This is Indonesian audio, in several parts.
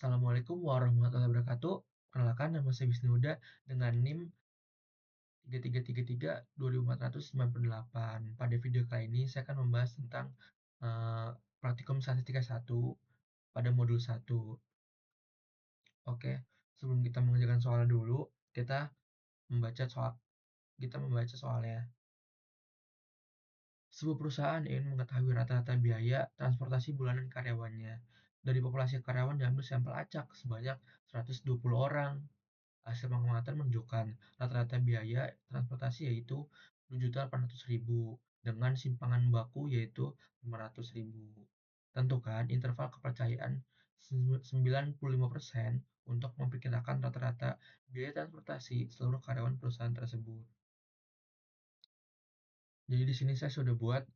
Assalamualaikum warahmatullahi wabarakatuh. Perkenalkan, nama saya Wisnu Huda dengan NIM 3333 2498. Pada video kali ini saya akan membahas tentang praktikum statistika 1 pada modul 1. Oke, sebelum kita mengerjakan soal dulu, kita membaca soalnya. Sebuah perusahaan ingin mengetahui rata-rata biaya transportasi bulanan karyawannya. Dari populasi karyawan diambil sampel acak sebanyak 120 orang. Hasil pengamatan menunjukkan rata-rata biaya transportasi yaitu Rp2.800.000 dengan simpangan baku yaitu Rp500.000. Tentukan interval kepercayaan 95% untuk memperkirakan rata-rata biaya transportasi seluruh karyawan perusahaan tersebut. Jadi di sini saya sudah buat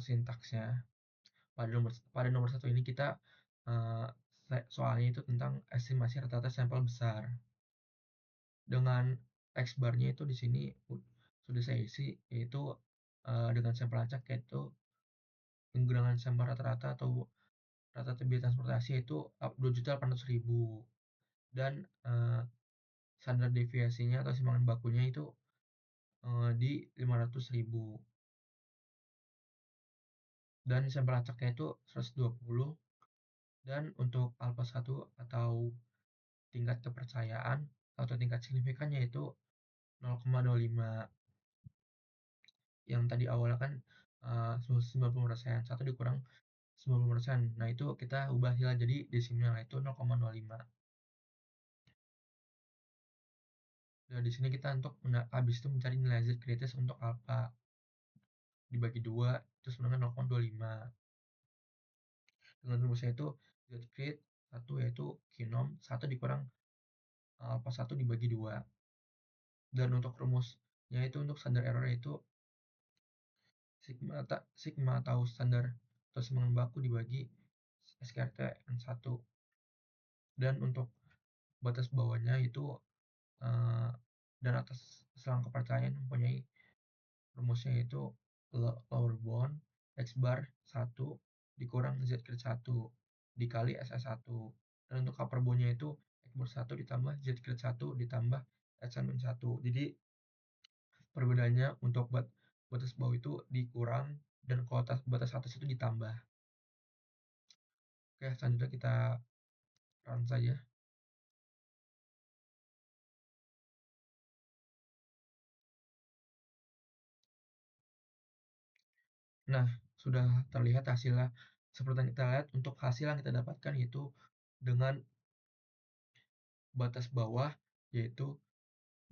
sintaksnya. Pada nomor 1 ini kita soalnya itu tentang estimasi rata-rata sampel besar. Dengan X bar-nya itu di sini sudah saya isi, yaitu dengan sampel acak, yaitu penggunaan sampel rata-rata atau rata-rata biaya transportasi yaitu Rp2.800.000 dan standar deviasinya atau simpangan bakunya itu di Rp500.000 dan sampel acaknya itu 120, dan untuk alfa 1 atau tingkat kepercayaan atau tingkat signifikannya itu 0,05. Yang tadi awalnya kan 90%, 1 dikurang 90%. Nah, itu kita ubah jadi desimal, itu 0,05. Nah, di sini kita habis itu mencari nilai Z kritis untuk alfa dibagi 2 itu sebenarnya 0,25. Dengan rumusnya itu Z krit 1 yaitu kinom 1 dikurang alfa 1 dibagi 2. Dan untuk rumusnya itu untuk standar error yaitu sigma atau standar atau simpangan baku dibagi SKRT N1. Dan untuk batas bawahnya itu dan atas selang kepercayaan mempunyai rumusnya yaitu lower bound X bar 1 dikurang Z krit 1 dikali SS1. Dan untuk upper bound-nya itu X bar 1 ditambah Z krit 1 ditambah SN-1. Jadi perbedaannya untuk batas bawah itu dikurang dan kalau batas atas itu ditambah. Oke, selanjutnya kita run saja. Nah, sudah terlihat hasilnya. Seperti yang kita lihat, untuk hasil yang kita dapatkan itu dengan batas bawah yaitu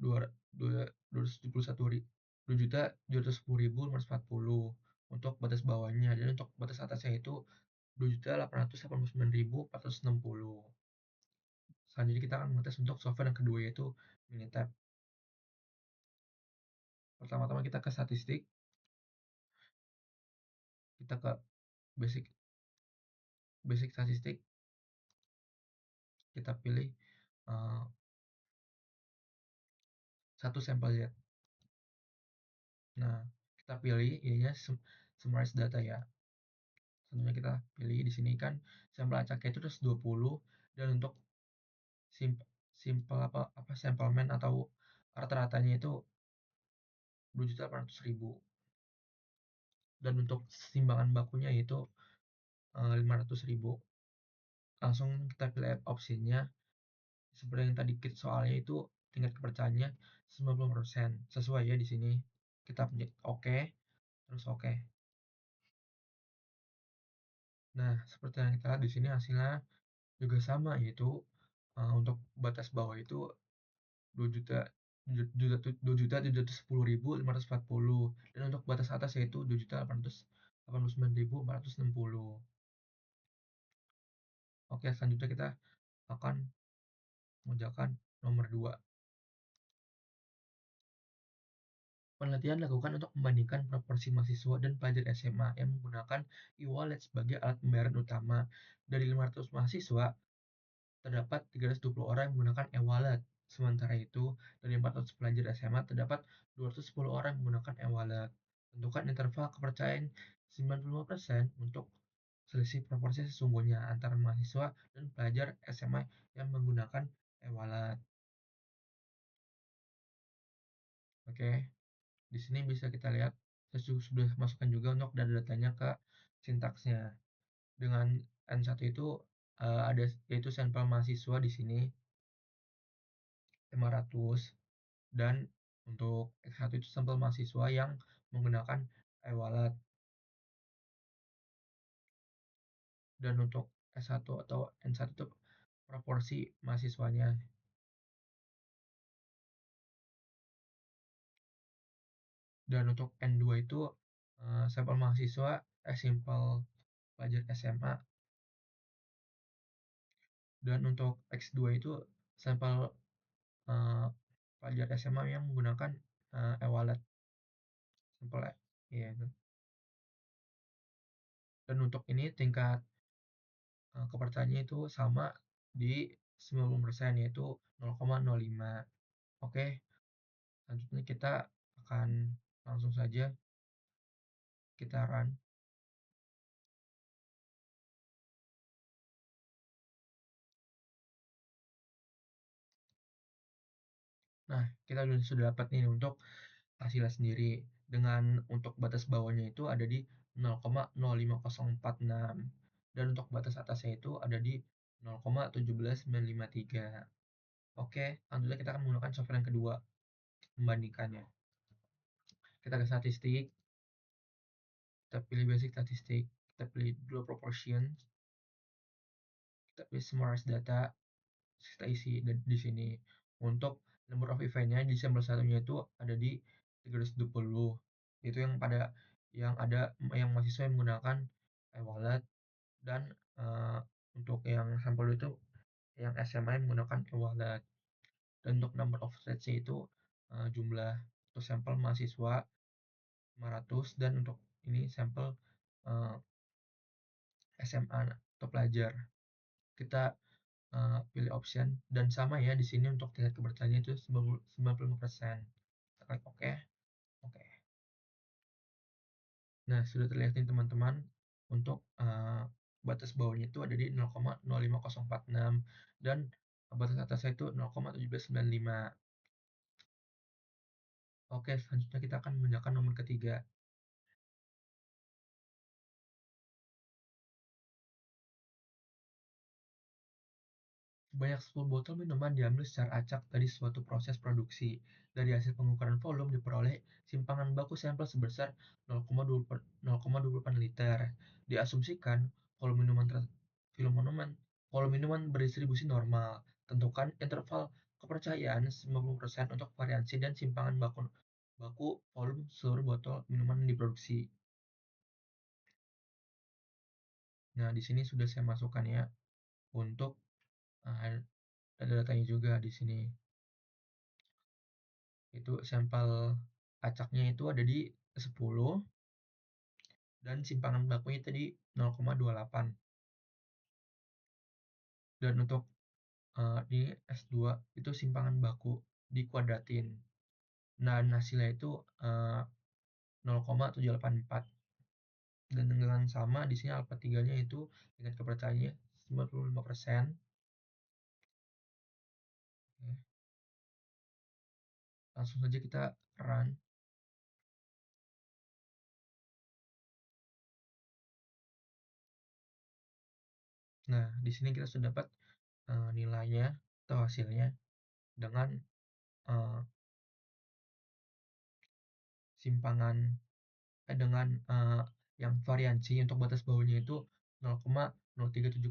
2.710.540 untuk batas bawahnya, dan untuk batas atasnya itu 2.889.460. Selanjutnya kita akan mengetes untuk software yang kedua yaitu Minitab. Pertama-tama kita ke statistik, kita ke basic statistik, kita pilih satu sampel Z. Nah, kita pilih ininya summarize data ya. Selanjutnya kita pilih di sini kan sampel acaknya itu 120, dan untuk sampleman atau rata-ratanya itu 2.800.000, dan untuk simbangan bakunya itu 500.000. Langsung kita pilih opsinya seperti yang tadi soalnya itu tingkat kepercayaannya 90%. Sesuai ya di sini. Kita pencet oke, terus oke. Nah, seperti yang kita lihat di sini hasilnya juga sama, yaitu untuk batas bawah itu 2.710.540, dan untuk batas atas yaitu 2.889.460. Oke, selanjutnya kita akan mengerjakan nomor 2. Penelitian dilakukan untuk membandingkan proporsi mahasiswa dan pelajar SMA yang menggunakan e-wallet sebagai alat pembayaran utama. Dari 500 mahasiswa, terdapat 320 orang yang menggunakan e-wallet. Sementara itu, dari 400 pelajar SMA, terdapat 210 orang yang menggunakan e-wallet. Tentukan interval kepercayaan 95% untuk selisih proporsi sesungguhnya antara mahasiswa dan pelajar SMA yang menggunakan e-wallet. Oke, di sini bisa kita lihat saya sudah masukkan juga untuk data-datanya ke sintaksnya. Dengan N1 itu ada yaitu sampel mahasiswa di sini 500 dan untuk X1 itu sampel mahasiswa yang menggunakan e-wallet. Dan untuk S1 atau N1 itu proporsi mahasiswanya. Dan untuk N2 itu sampel mahasiswa sampel pelajar SMA. Dan untuk X2 itu sampel pelajar SMA yang menggunakan e-wallet. Sampel ya. Dan untuk ini tingkat kepercayaannya itu sama di 90% yaitu 0,05. Oke, selanjutnya kita akan langsung saja kita run. Nah, kita sudah dapat nih untuk hasilnya sendiri. Dengan untuk batas bawahnya itu ada di 0,05046 dan untuk batas atasnya itu ada di 0,17953. Oke, alhamdulillah kita akan menggunakan software yang kedua membandingkannya. Kita ke statistik, kita pilih basic statistik, kita pilih dual proportion, kita pilih summarize data, kita isi di sini. Untuk number of eventnya di sampel satunya itu ada di 320. Itu yang yang mahasiswa yang menggunakan e-wallet dan untuk yang sampel itu yang SMA yang menggunakan e-wallet. Dan untuk number of threads itu jumlah untuk sampel mahasiswa 500 dan untuk ini sampel SMA atau pelajar. Kita pilih option dan sama ya di sini untuk tingkat kepercayaan itu 95%. Tekan oke. Oke. Nah, sudah terlihat nih teman-teman untuk batas bawahnya itu ada di 0,05046 dan batas atasnya itu 0,1795. Oke, selanjutnya kita akan menggunakan nomor ketiga. Sebanyak 10 botol minuman diambil secara acak dari suatu proses produksi. Dari hasil pengukuran volume diperoleh simpangan baku sampel sebesar 0,28 liter. Diasumsikan volume minuman berdistribusi normal. Tentukan interval kepercayaan 90% untuk variansi dan simpangan baku volume seluruh botol minuman yang diproduksi. Nah, di sini sudah saya masukkan ya untuk ada datanya juga di sini. Itu sampel acaknya itu ada di 10 dan simpangan bakunya tadi 0,28. Dan untuk di S2 itu simpangan baku dikuadratin. Dan hasilnya itu 0,784. Dan dengan sama di sini alfa 3-nya itu tingkat kepercayaannya 95%. Langsung saja kita run. Nah, di sini kita sudah dapat nilainya atau hasilnya dengan simpangan dengan yang variansi untuk batas bawahnya itu 0,037009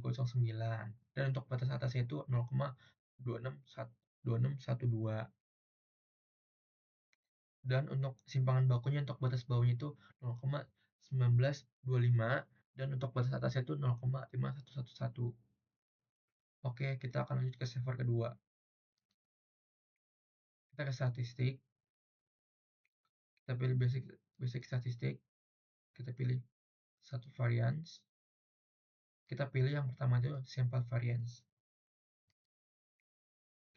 dan untuk batas atasnya itu 0,2612 dan untuk simpangan bakunya untuk batas bawahnya itu 0,1925 dan untuk batas atasnya itu 0,5111. Oke, kita akan lanjut ke server kedua. Kita ke statistik, kita pilih basic statistik, kita pilih satu variance, kita pilih yang pertama itu sample variance.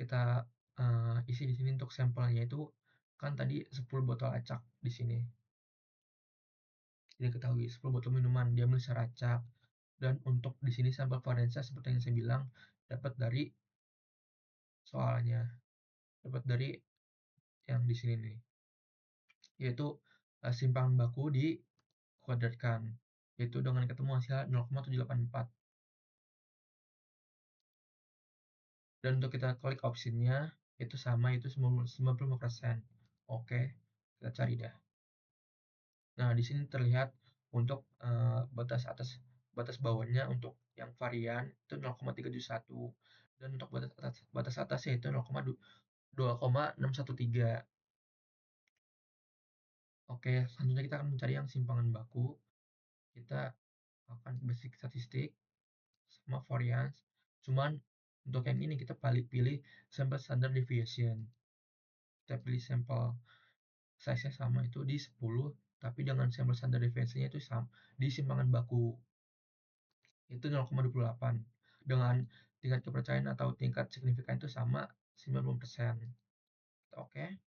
Kita isi di sini untuk sampelnya itu kan tadi 10 botol acak di sini. Jadi ketahui 10 botol minuman diambil secara acak Dan untuk di sini sampel variansnya seperti yang saya bilang, dapat dari soalnya, dapat dari yang di sini nih, yaitu simpangan baku dikuadratkan, yaitu dengan ketemu hasil 0,784. Dan untuk kita klik optionnya, itu sama, itu 95%. Oke, kita cari dah. Nah, di sini terlihat untuk batas bawahnya untuk yang varian itu 0,371 dan untuk batas atasnya itu 2,613. Oke, selanjutnya kita akan mencari yang simpangan baku. Kita akan basic statistik sama variance. Cuman untuk yang ini kita pilih sample standard deviation. Kita pilih sampel size-nya sama itu di 10, tapi dengan sampel standard deviation-nya itu sama di simpangan baku. Itu 0,28 dengan tingkat kepercayaan atau tingkat signifikan itu sama 90%. Oke.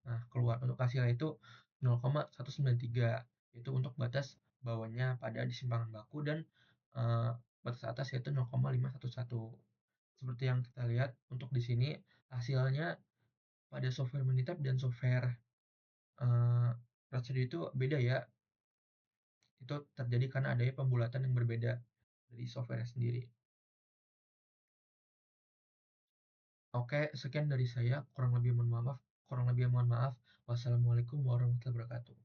Nah, keluar untuk hasilnya itu 0,193, itu untuk batas bawahnya pada di simpangan baku dan eh, batas atas yaitu 0,511. Seperti yang kita lihat untuk di sini hasilnya pada software Minitab dan software eh, Rhapsody itu beda ya. Itu terjadi karena adanya pembulatan yang berbeda dari software sendiri. Oke, sekian dari saya. Kurang lebih mohon maaf. Wassalamualaikum warahmatullahi wabarakatuh.